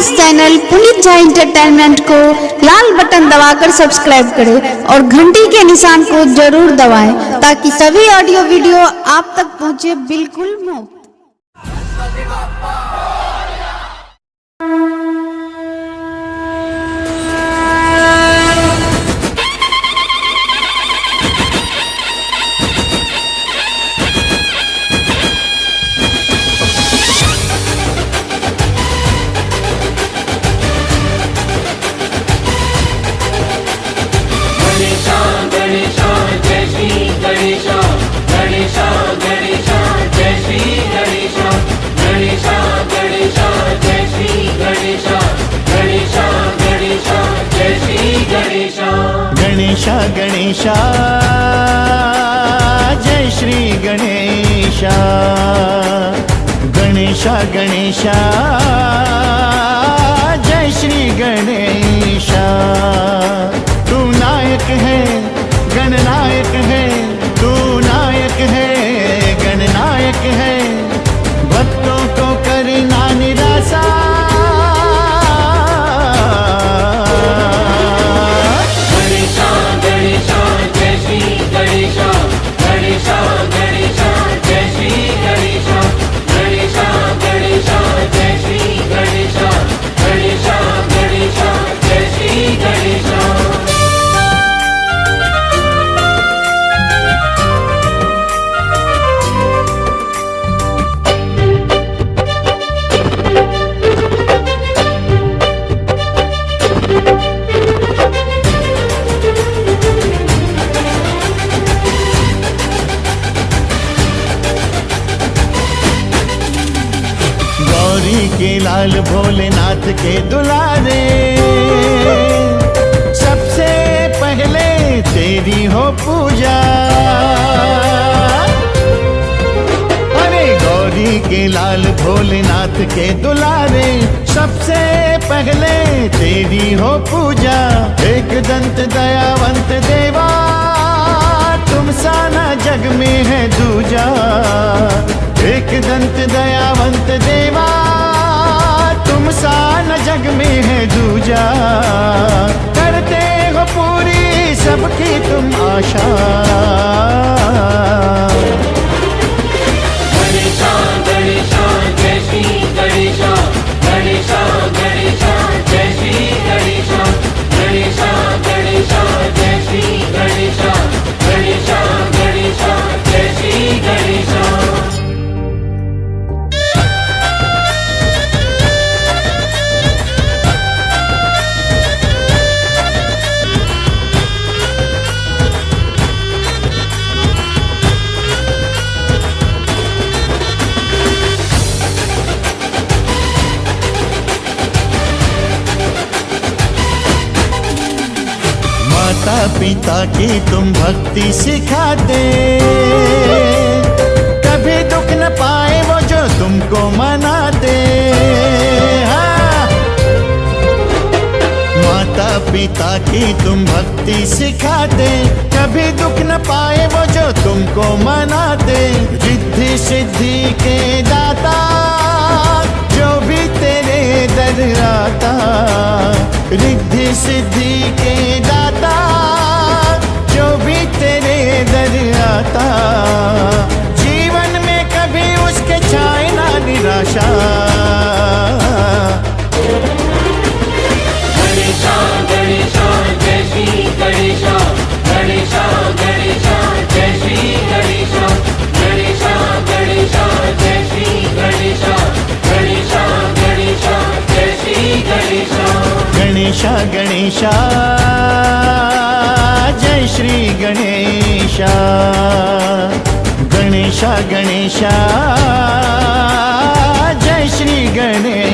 इस channel Puneet Jha entertainment को लाल button दबाकर सब्सक्राइब करें और घंटी के निशान को जरूर दबाएं ताकि सभी ऑडियो वीडियो आप तक पहुंचे बिल्कुल मुफ्त। गणेशा गणेशा जय श्री गणेशा, गणेशा गणेशा जय श्री गणेशा। तू नायक है गणनायक है, तू नायक है गणनायक है, भक्तों को करना निराशा। गौरी के लाल भोलेनाथ के दुलारे, सबसे पहले तेरी हो पूजा। अरे गौरी के लाल भोलेनाथ के दुलारे, सबसे पहले तेरी हो पूजा। एक दंत दयावंत देवा, तुम सा न जग में है दूजा। एक दंत दयावंत देवा, तुम सा न जग में है दूजा। करते हो पूरी सबकी तुम आशा। गणेशा गणेशा जय श्री गणेशा, गणेशा गणेशा जय श्री गणेशा, गणेशा गणेशा जय श्री गणेशा, गणेशा गणेशा जय श्री गणेशा। माता पिता की तुम भक्ति सिखाते, कभी दुख न पाए वो जो तुमको मनाते। हाँ। माता पिता की तुम भक्ति सिखाते, कभी दुख न पाए वो जो तुमको मनाते। रिद्धि सिद्धि के दाता, जो भी तेरे दर आता। रिद्धि सिद्धि के दाता, जो भी तेरे दर आता। जीवन में कभी उसके छाए ना निराशा। गणेशा गणेशा जय श्री गणेशा, गणेशा गणेशा जय श्री गणेशा, गणेशा गणेशा जय श्री गणेशा, गणेशा गणेशा जय श्री गणेशा। गणेशा गणेशा जय श्री गणेशा, गणेशा गणेशा जय श्री गणेशा।